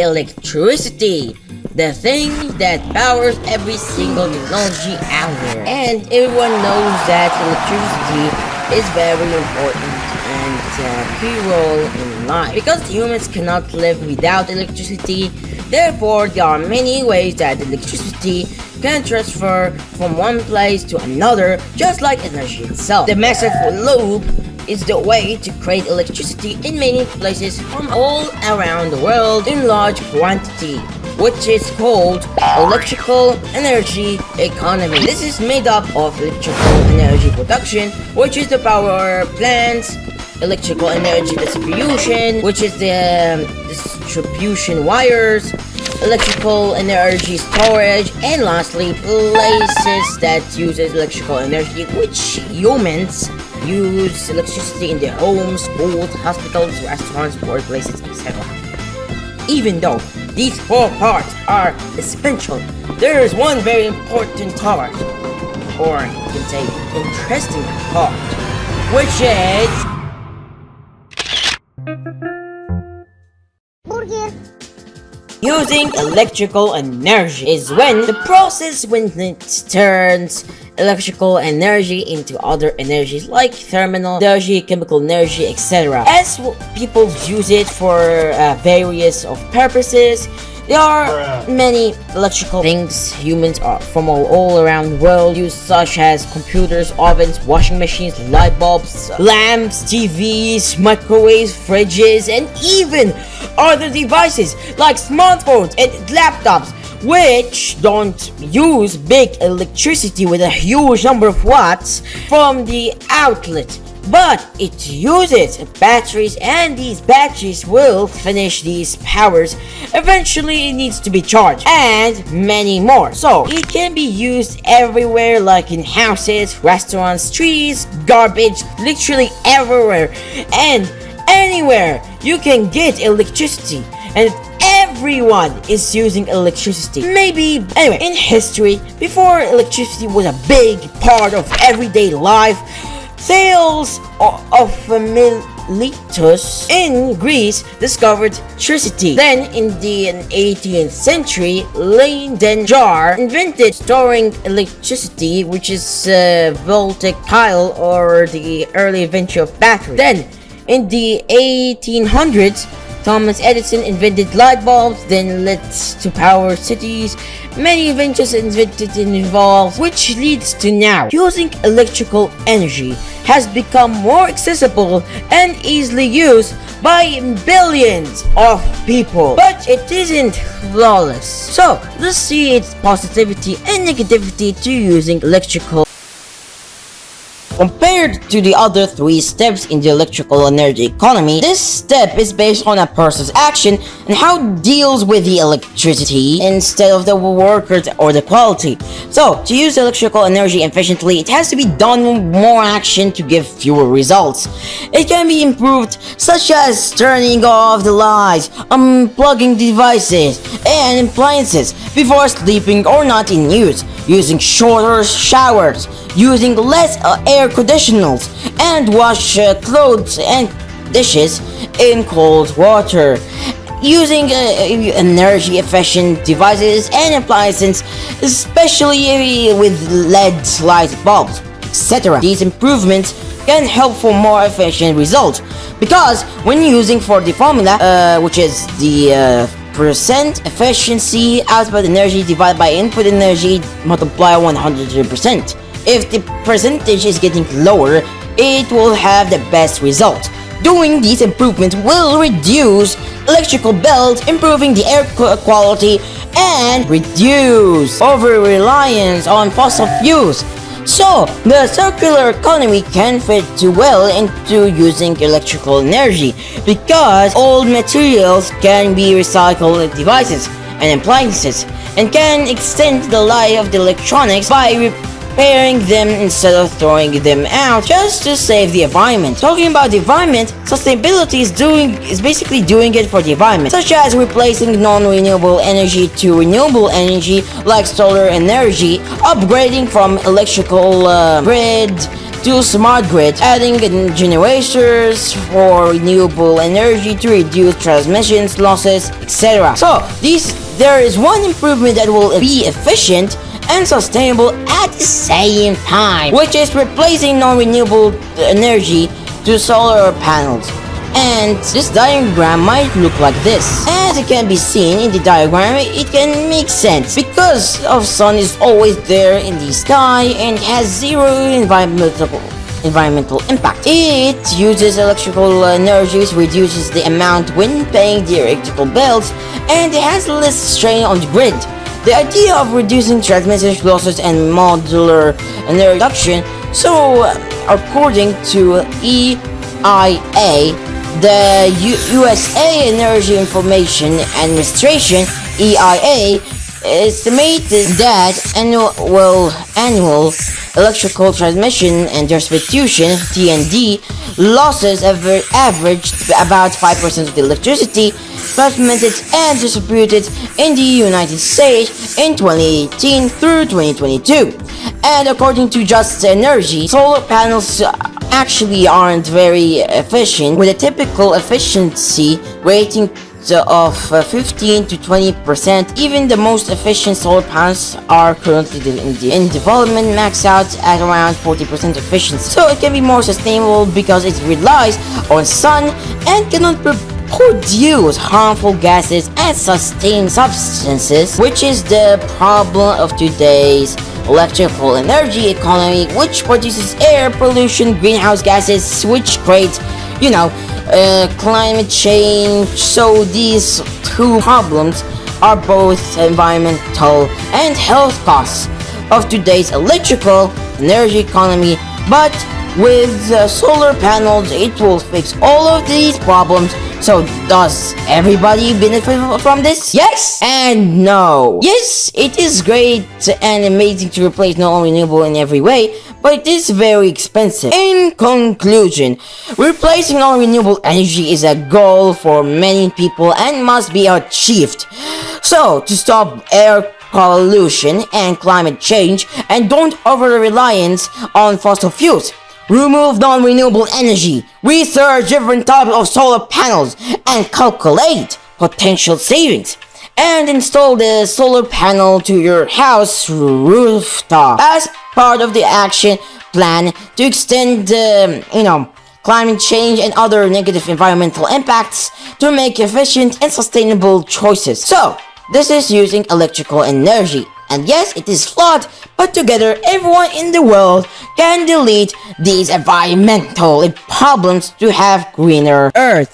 electricity, the thing that powers every single technology out there. And everyone knows that electricity is very important and a key role in life. Because humans cannot live without electricity, therefore there are many ways that electricity can transfer from one place to another, just like energy itself. The massive loop is the way to create electricity in many places from all around the world in large quantity, which is called electrical energy economy. This is made up of electrical energy production, which is the power plants, electrical energy distribution, which is the distribution wires, electrical energy storage, and lastly, places that uses electrical energy, which humans use electricity in their homes, schools, hospitals, restaurants, workplaces, etc. Even though these four parts are essential, there is one very important part, or you can say interesting part, which is using electrical energy. Is when the process when it turns electrical energy into other energies like thermal energy, chemical energy, etc. As people use it for various of purposes, there are many electrical things humans are from all around the world use, such as computers, ovens, washing machines, light bulbs, lamps, TVs, microwaves, fridges, and even other devices like smartphones and laptops, which don't use big electricity with a huge number of watts from the outlet, but it uses batteries, and these batteries will finish these powers. Eventually it needs to be charged, and many more. So it can be used everywhere, like in houses, restaurants, trees, garbage, literally everywhere and anywhere you can get electricity, and everyone is using electricity. Maybe anyway, in history, before electricity was a big part of everyday life, Thales of Miletus in Greece discovered electricity. Then in the 18th century, Leyden Jar invented storing electricity, which is voltaic pile, or the early invention of battery. Then in the 1800s, Thomas Edison invented light bulbs, then lit to power cities. Many inventions invented and evolved, which leads to now. Using electrical energy has become more accessible and easily used by billions of people. But it isn't flawless. So let's see its positivity and negativity to using electrical. Compared to the other three steps in the electrical energy economy, this step is based on a person's action and how it deals with the electricity instead of the workers or the quality. So, to use electrical energy efficiently, it has to be done with more action to give fewer results. It can be improved, such as turning off the lights, unplugging devices and appliances before sleeping or not in use, using shorter showers, using less air conditioners, and wash clothes and dishes in cold water, using energy efficient devices and appliances, especially with LED light bulbs, etc. These improvements can help for more efficient results, because when using for the formula, which is the percent efficiency output energy divided by input energy multiply 100%. If the percentage is getting lower, it will have the best result. Doing these improvements will reduce electrical bills, improving the air quality, and reduce over-reliance on fossil fuels. So, the circular economy can fit too well into using electrical energy, because old materials can be recycled in devices and appliances, and can extend the life of the electronics by repairing them instead of throwing them out just to save the environment. Talking about the environment, sustainability is basically doing it for the environment, such as replacing non-renewable energy to renewable energy like solar energy, upgrading from electrical grid, to smart grid, adding generators for renewable energy to reduce transmission losses, etc. So there is one improvement that will be efficient and sustainable at the same time, which is replacing non-renewable energy to solar panels. And this diagram might look like this. As it can be seen in the diagram, it can make sense because of sun is always there in the sky and has zero environmental impact. It uses electrical energy, reduces the amount when paying the electrical bills, and it has less strain on the grid. The idea of reducing transmission losses and modular energy reduction. So, according to EIA, the USA Energy Information Administration (EIA) estimated that annual electrical transmission and distribution (T&D) losses averaged about 5% of the electricity transmitted and distributed in the United States in 2018 through 2022. And according to Just Energy, solar panels actually aren't very efficient, with a typical efficiency rating of 15 to 20%. Even the most efficient solar panels are currently in development, max out at around 40% efficiency. So it can be more sustainable because it relies on sun and cannot produce harmful gases and sustain substances, which is the problem of today's electrical energy economy, which produces air pollution, greenhouse gases, which creates, climate change. So these two problems are both environmental and health costs of today's electrical energy economy. But with solar panels, it will fix all of these problems. So does everybody benefit from this? Yes and no. Yes, it is great and amazing to replace non-renewable in every way, but it is very expensive. In conclusion, replacing non-renewable energy is a goal for many people and must be achieved. So, to stop air pollution and climate change, and don't over-reliance on fossil fuels, remove non-renewable energy, research different types of solar panels, and calculate potential savings, and install the solar panel to your house rooftop as part of the action plan to extend climate change and other negative environmental impacts to make efficient and sustainable choices. So, this is using electrical energy. And yes, it is flawed, but together everyone in the world can delete these environmental problems to have greener Earth.